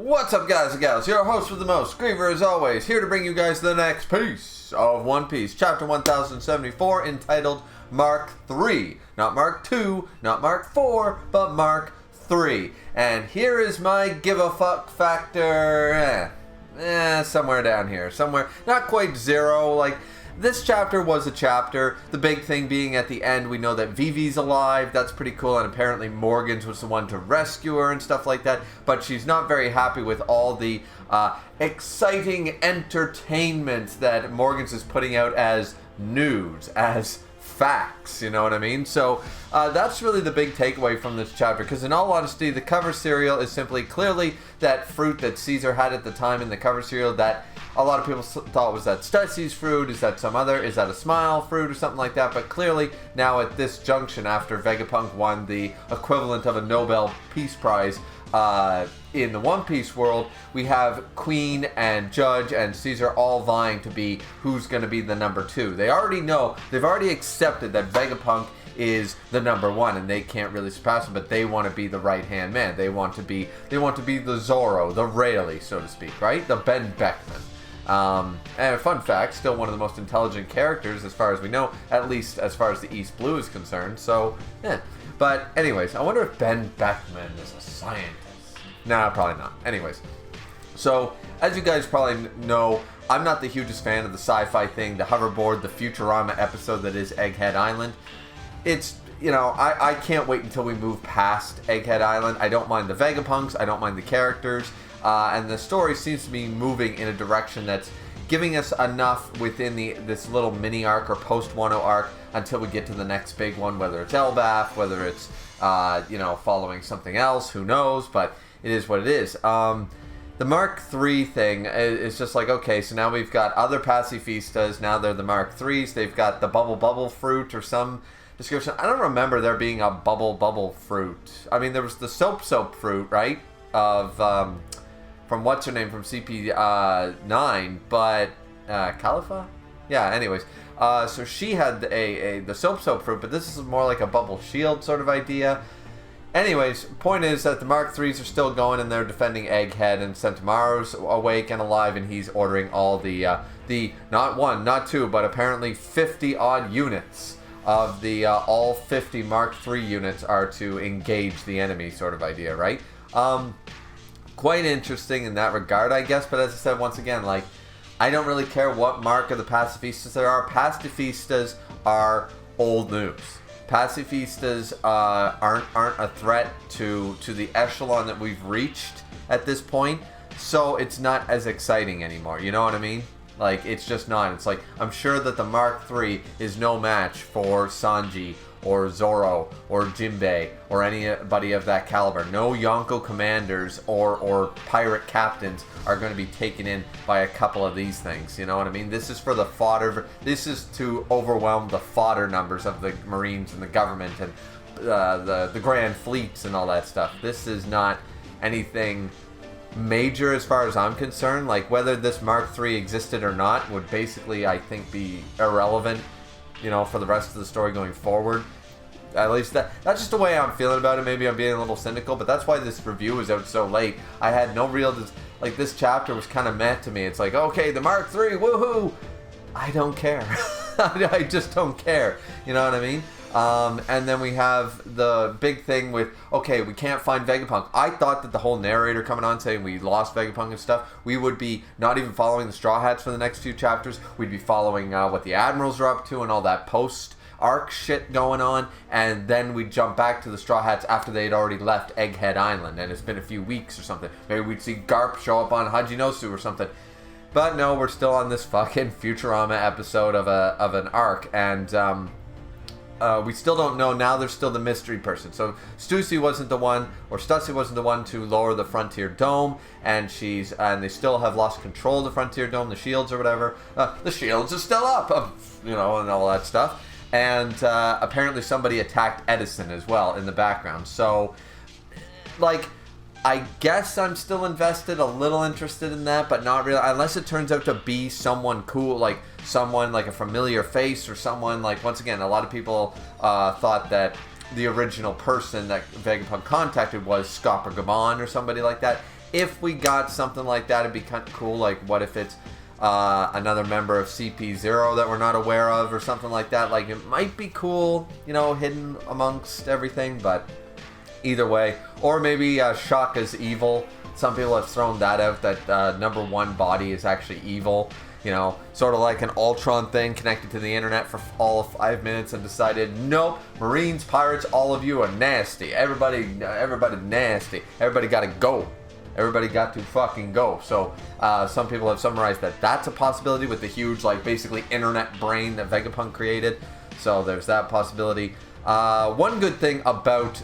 What's up, guys and gals? Your host with the most, Griever, as always, here to bring you guys the next piece of One Piece, chapter 1074, entitled Mark III. Not Mark II, not Mark IV, but Mark III. And here is my give a fuck factor, somewhere down here. Somewhere, not quite zero, like... This chapter was a chapter, the big thing being at the end, we know that Vivi's alive, that's pretty cool, and apparently Morgan's was the one to rescue her and stuff like that, but she's not very happy with all the exciting entertainment that Morgan's is putting out as news, as facts, you know what I mean? So that's really the big takeaway from this chapter, because in all honesty, the cover cereal is simply clearly that fruit that Caesar had at the time in the cover cereal that a lot of people thought was that Stacey's fruit, is that a Smile fruit or something like that, but clearly now at this junction after Vegapunk won the equivalent of a Nobel Peace Prize in the One Piece world, we have Queen and Judge and Caesar all vying to be who's going to be the number 2. They already know, they've already accepted that Vegapunk is the number 1 and they can't really surpass him, but they want to be the right-hand man. They want to be the Zoro, the Rayleigh, so to speak, right? The Ben Beckman. And a fun fact, still one of the most intelligent characters as far as we know, at least as far as the East Blue is concerned, so, yeah. But anyways, I wonder if Ben Beckman is a scientist. Nah, probably not. Anyways, so, as you guys probably know, I'm not the hugest fan of the sci-fi thing, the hoverboard, the Futurama episode that is Egghead Island. It's, you know, I can't wait until we move past Egghead Island. I don't mind the Vegapunks, I don't mind the characters, and the story seems to be moving in a direction that's giving us enough within this little mini arc or post-Wano arc until we get to the next big one, whether it's Elbaf, whether it's, following something else, who knows, but it is what it is. The Mark III thing is just like, okay, so now we've got other Pacifistas, now they're the Mark IIIs, they've got the bubble fruit or some description. I don't remember there being a bubble fruit. I mean, there was the soap fruit, right, of, from what's her name from CP9, but Khalifa? Yeah, anyways. So she had the soap fruit, but this is more like a bubble shield sort of idea. Anyways, point is that the Mark IIIs are still going and they're defending Egghead, and Sentomaru's awake and alive, and he's ordering all the not 1, not 2, but apparently 50 odd units of the all 50 Mark III units are to engage the enemy sort of idea, right? Quite interesting in that regard, I guess, but as I said, once again, like, I don't really care what mark of the Pacifistas there are. Pacifistas are old news. Pacifistas aren't a threat to the echelon that we've reached at this point, so it's not as exciting anymore, you know what I mean? Like, it's just not. It's like, I'm sure that the Mark III is no match for Sanji or Zoro or Jinbei or anybody of that caliber. No Yonko commanders or pirate captains are going to be taken in by a couple of these things, you know what I mean? This is for the fodder. This is to overwhelm the fodder numbers of the Marines and the government and the grand fleets and all that stuff. This is not anything major as far as I'm concerned. Like, whether this Mark III existed or not would basically, I think, be irrelevant, you know, for the rest of the story going forward. At least that's just the way I'm feeling about it. Maybe I'm being a little cynical, but that's why this review was out so late. I had no real, like, this chapter was kind of meh to me. It's like, okay, the Mark III, woohoo! I don't care. I just don't care. You know what I mean? And then we have the big thing with, okay, we can't find Vegapunk. I thought that the whole narrator coming on saying we lost Vegapunk and stuff, we would be not even following the Straw Hats for the next few chapters. We'd be following what the Admirals are up to and all that post-arc shit going on, and then we'd jump back to the Straw Hats after they'd already left Egghead Island, and it's been a few weeks or something. Maybe we'd see Garp show up on Hajinosu or something. But no, we're still on this fucking Futurama episode of an arc, and we still don't know. Now there's still the mystery person. So Stussy wasn't the one to lower the Frontier Dome, and they still have lost control of the Frontier Dome, the shields or whatever. The shields are still up, and all that stuff. And apparently somebody attacked Edison as well in the background. So, like, I guess I'm still invested, a little interested in that, but not really, unless it turns out to be someone cool, like someone like a familiar face, or someone like, once again, a lot of people thought that the original person that Vegapunk contacted was Scopper Gabon or somebody like that. if we got something like that, it'd be kind of cool. Like, what if it's another member of CP0 that we're not aware of or something like that? Like, it might be cool, you know, hidden amongst everything, but either way. Or maybe Shaka's evil. Some people have thrown that out, that number one body is actually evil. You know, sort of like an Ultron thing, connected to the internet for all of 5 minutes and decided, nope, Marines, pirates, all of you are nasty. Everybody nasty. Everybody gotta go. Everybody got to fucking go. So some people have summarized that that's a possibility with the huge, like, basically internet brain that Vegapunk created. So there's that possibility. One good thing about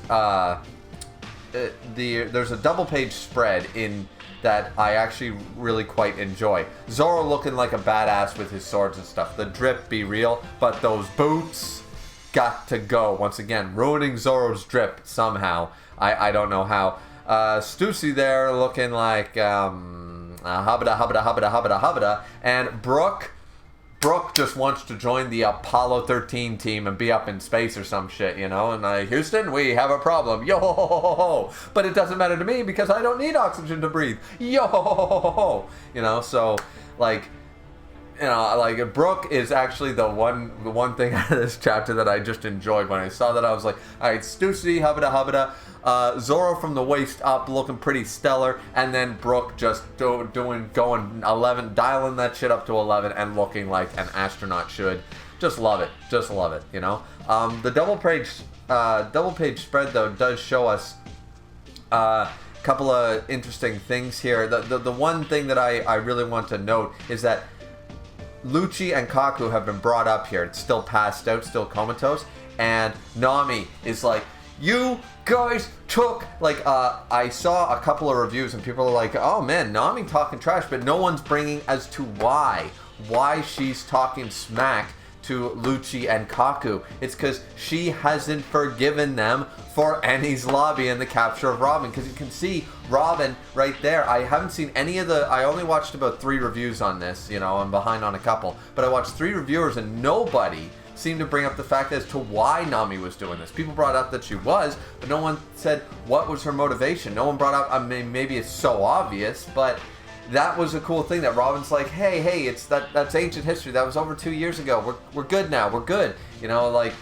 there's a double page spread in that I actually really quite enjoy. Zoro looking like a badass with his swords and stuff. The drip, be real, but those boots got to go. Once again, ruining Zoro's drip somehow. I don't know how. Stussy there looking like hubba, and Brooke just wants to join the Apollo 13 team and be up in space or some shit, you know? And Houston, we have a problem. Yo, but it doesn't matter to me because I don't need oxygen to breathe. Yo, you know? So, like, you know, like, Brooke is actually the one thing out of this chapter that I just enjoyed. When I saw that, I was like, all right, Stussy, hubba. Zoro from the waist up looking pretty stellar, and then Brooke just going 11, dialing that shit up to 11 and looking like an astronaut should. Just love it, you know. The double page spread though does show us a couple of interesting things here. The one thing that I really want to note is that Lucci and Kaku have been brought up here. It's still passed out, still comatose, and Nami is like, you guys took, like, I saw a couple of reviews and people are like, oh man, Nami talking trash, but no one's bringing as to why she's talking smack to Lucci and Kaku. It's because she hasn't forgiven them for Enies Lobby and the capture of Robin. Because you can see Robin right there. I haven't seen any of I only watched about 3 reviews on this, you know, I'm behind on a couple, but I watched 3 reviewers and nobody seemed to bring up the fact as to why Nami was doing this. People brought up that she was, but no one said what was her motivation. No one brought up, I mean, maybe it's so obvious, but that was a cool thing that Robin's like, hey, it's that's ancient history. That was over 2 years ago. We're good now. We're good. You know, like,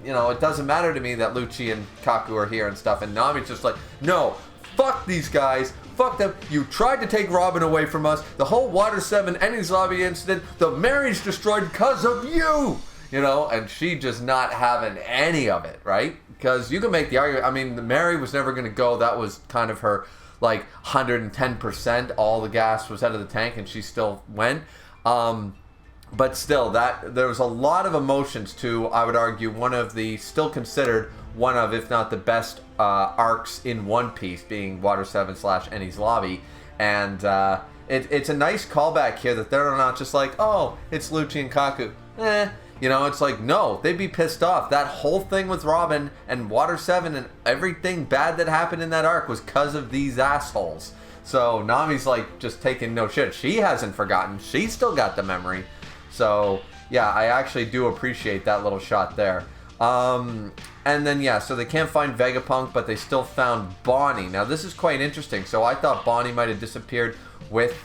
you know, it doesn't matter to me that Lucci and Kaku are here and stuff. And Nami's just like, no, fuck these guys. Fuck them. You tried to take Robin away from us. The whole Water 7 Enies Lobby incident, the marriage destroyed because of you. You know, and she just not having any of it, right? Because you can make the argument, I mean, Mary was never going to go. That was kind of her, like, 110%. All the gas was out of the tank, and she still went. But still, there was a lot of emotions to, I would argue, one of the, still considered one of, if not the best arcs in One Piece, being Water 7 / Enies Lobby. And it's a nice callback here that they're not just like, oh, it's Lucci and Kaku. You know, it's like, no, they'd be pissed off. That whole thing with Robin and Water 7 and everything bad that happened in that arc was because of these assholes. So Nami's like just taking no shit. She hasn't forgotten. She's still got the memory. So, yeah, I actually do appreciate that little shot there. And then, yeah, so they can't find Vegapunk, but they still found Bonnie. Now, this is quite interesting. So I thought Bonnie might have disappeared with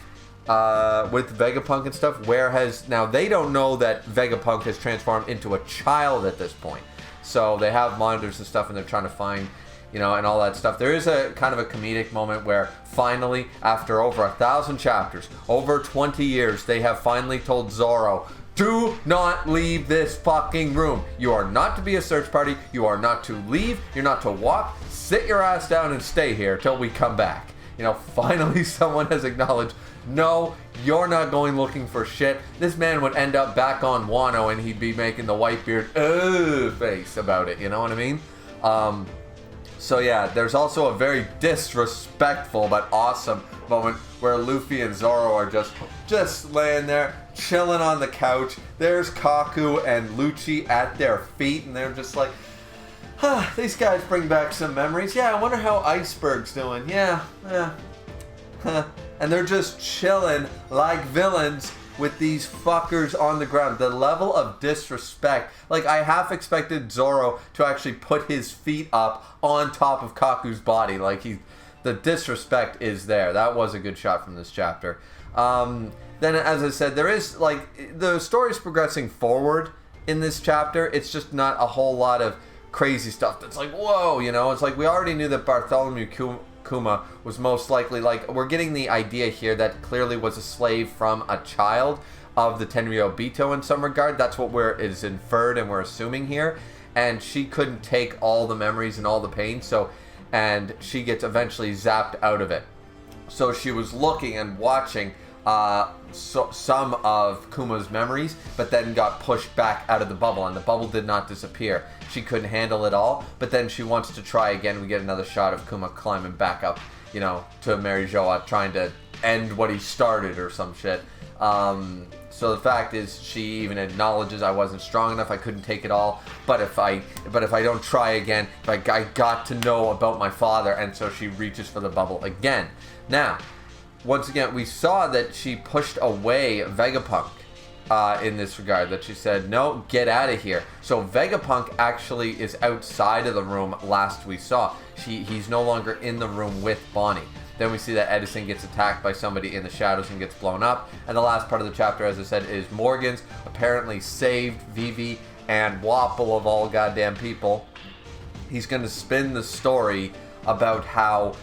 Vegapunk and stuff, whereas now they don't know that Vegapunk has transformed into a child at this point. So they have monitors and stuff and they're trying to find, you know, and all that stuff. There is a kind of a comedic moment where finally, after over 1,000 chapters, over 20 years, they have finally told Zoro, do not leave this fucking room. You are not to be a search party. You are not to leave. You're not to walk. Sit your ass down and stay here till we come back. You know, finally someone has acknowledged, no, you're not going looking for shit. This man would end up back on Wano and he'd be making the Whitebeard face about it, you know what I mean? So yeah, there's also a very disrespectful but awesome moment where Luffy and Zoro are just laying there, chilling on the couch. There's Kaku and Lucci at their feet and they're just like, these guys bring back some memories. Yeah, I wonder how Iceberg's doing. Yeah. And they're just chilling like villains with these fuckers on the ground. The level of disrespect. Like, I half expected Zoro to actually put his feet up on top of Kaku's body. Like, the disrespect is there. That was a good shot from this chapter. Then, as I said, there is, like, the story's progressing forward in this chapter. It's just not a whole lot of crazy stuff that's like, whoa, you know? It's like we already knew that Bartholomew Kuma was most likely, like, we're getting the idea here that clearly was a slave from a child of the Tenryou Bito in some regard. That's what is inferred and we're assuming here. And she couldn't take all the memories and all the pain, and she gets eventually zapped out of it. So she was looking and watching some of Kuma's memories, but then got pushed back out of the bubble, and the bubble did not disappear. She couldn't handle it all, but then she wants to try again. We get another shot of Kuma climbing back up, you know, to Mary Joa, trying to end what he started or some shit. So the fact is, she even acknowledges, I wasn't strong enough, I couldn't take it all, but if I don't try again, I got to know about my father, and so she reaches for the bubble again. Now, once again, we saw that she pushed away Vegapunk in this regard, that she said, no, get out of here. So Vegapunk actually is outside of the room last we saw. He's no longer in the room with Bonnie. Then we see that Edison gets attacked by somebody in the shadows and gets blown up. And the last part of the chapter, as I said, is Morgan's apparently saved Vivi and Wapple of all goddamn people. He's going to spin the story about how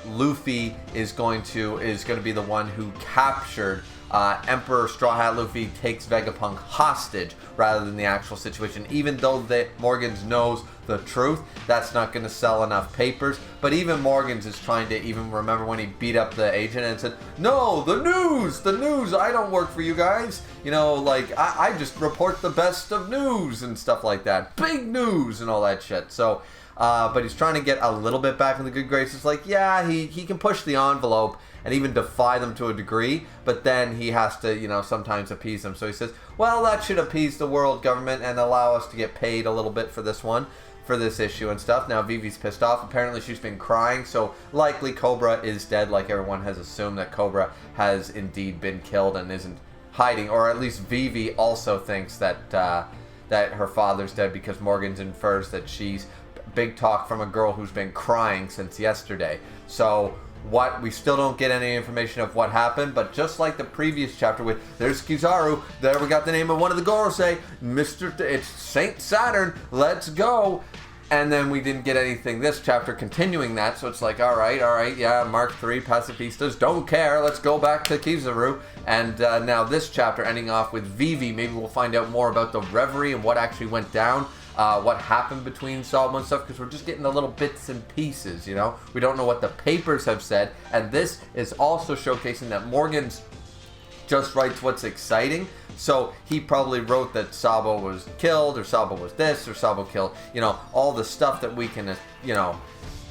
Luffy is going to be the one who captured Emperor Straw Hat Luffy, takes Vegapunk hostage rather than the actual situation. Even though Morgans knows the truth, that's not going to sell enough papers. But even Morgans is trying to even remember when he beat up the agent and said, no, the news, I don't work for you guys. You know, like, I just report the best of news and stuff like that. Big news and all that shit. So, but he's trying to get a little bit back in the good graces. Like, yeah, he can push the envelope and even defy them to a degree, but then he has to, you know, sometimes appease them. So he says, well, that should appease the world government and allow us to get paid a little bit for this one, for this issue and stuff. Now Vivi's pissed off. Apparently she's been crying, so likely Cobra is dead, like everyone has assumed that Cobra has indeed been killed and isn't hiding, or at least Vivi also thinks that that her father's dead, because Morgans infers that she's big talk from a girl who's been crying since yesterday. So we still don't get any information of what happened, but just like the previous chapter with, there's Kizaru, there we got the name of one of the Gorosei, it's Saint Saturn, let's go. And then we didn't get anything this chapter continuing that, so it's like, alright, yeah, Mark III, Pacifistas, don't care, let's go back to Kizaru. And now this chapter ending off with Vivi, maybe we'll find out more about the Reverie and what actually went down. What happened between Sabo and stuff, because we're just getting the little bits and pieces, you know? We don't know what the papers have said, and this is also showcasing that Morgan's just writes what's exciting, so he probably wrote that Sabo was killed, or Sabo was this, or Sabo killed, you know, all the stuff that we can, you know,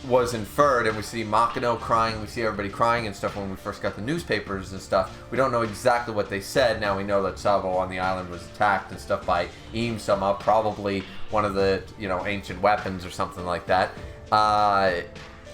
was inferred, and we see Makino crying, we see everybody crying and stuff when we first got the newspapers and stuff. We don't know exactly what they said. Now we know that Sabo on the island was attacked and stuff by Iim-sama, probably one of the, you know, ancient weapons or something like that.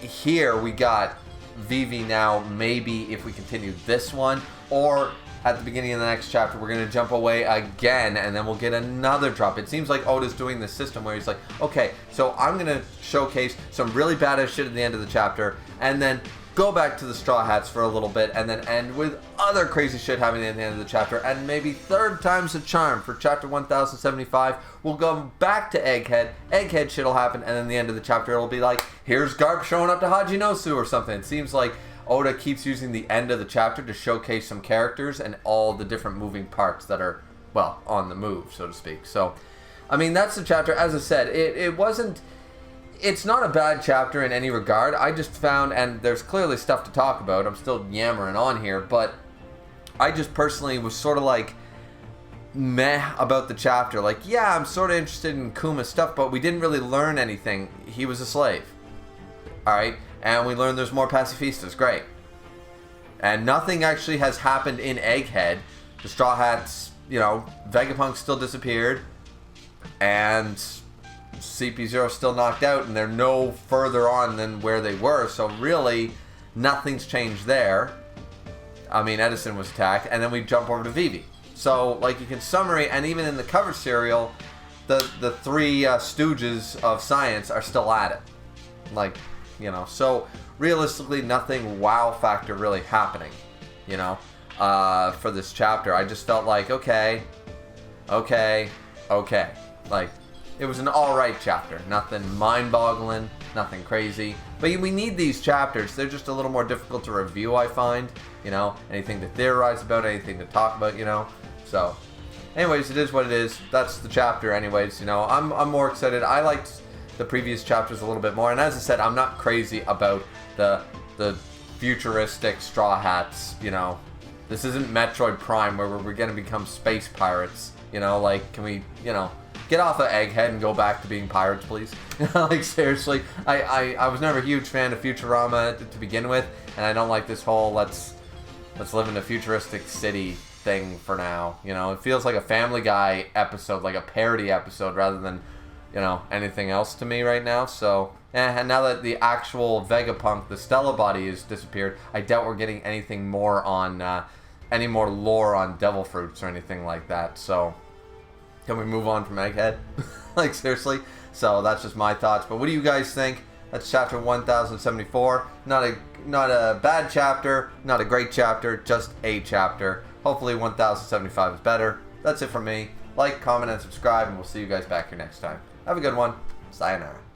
Here we got Vivi now, maybe if we continue this one, or at the beginning of the next chapter, we're going to jump away again, and then we'll get another drop. It seems like Oda's doing this system where he's like, okay, so I'm going to showcase some really badass shit at the end of the chapter, and then go back to the Straw Hats for a little bit, and then end with other crazy shit happening at the end of the chapter, and maybe third time's a charm. For chapter 1075, we'll go back to Egghead. Egghead shit'll happen, and then the end of the chapter, it'll be like, here's Garp showing up to Hajinosu or something. It seems like Oda keeps using the end of the chapter to showcase some characters and all the different moving parts that are, well, on the move, so to speak. So, I mean, that's the chapter. As I said, it's not a bad chapter in any regard. I just found, and there's clearly stuff to talk about, I'm still yammering on here, but I just personally was sort of like meh about the chapter. Like, yeah, I'm sort of interested in Kuma's stuff, but we didn't really learn anything. He was a slave. Alright? And we learned there's more Pacifistas. Great. And nothing actually has happened in Egghead. The Straw Hats, you know, Vegapunk still disappeared. And CP0 still knocked out. And they're no further on than where they were. So really, nothing's changed there. I mean, Edison was attacked. And then we jump over to Vivi. So, like, you can summary, and even in the cover serial, the three stooges of science are still at it. Like, you know. So realistically, nothing wow factor really happening, you know, for this chapter. I just felt like, okay. Like, it was an alright chapter. Nothing mind-boggling, nothing crazy. But we need these chapters. They're just a little more difficult to review, I find. You know, anything to theorize about, anything to talk about, you know. So, anyways, it is what it is. That's the chapter anyways, you know. I'm more excited. I liked the previous chapters a little bit more. And as I said, I'm not crazy about the futuristic Straw Hats, you know. This isn't Metroid Prime where we're going to become space pirates. You know, like, can we, you know, get off of Egghead and go back to being pirates, please? Like, seriously, I was never a huge fan of Futurama to begin with, and I don't like this whole let's live in a futuristic city thing for now. You know, it feels like a Family Guy episode, like a parody episode, rather than, you know, anything else to me right now. So, and now that the actual Vegapunk, the Stella body, has disappeared, I doubt we're getting anything more on. Any more lore on devil fruits or anything like that. So, can we move on from Egghead? Like, seriously? So, that's just my thoughts. But what do you guys think? That's chapter 1074. Not a bad chapter, not a great chapter, just a chapter. Hopefully 1075 is better. That's it from me. Like, comment, and subscribe, and we'll see you guys back here next time. Have a good one. Sayonara.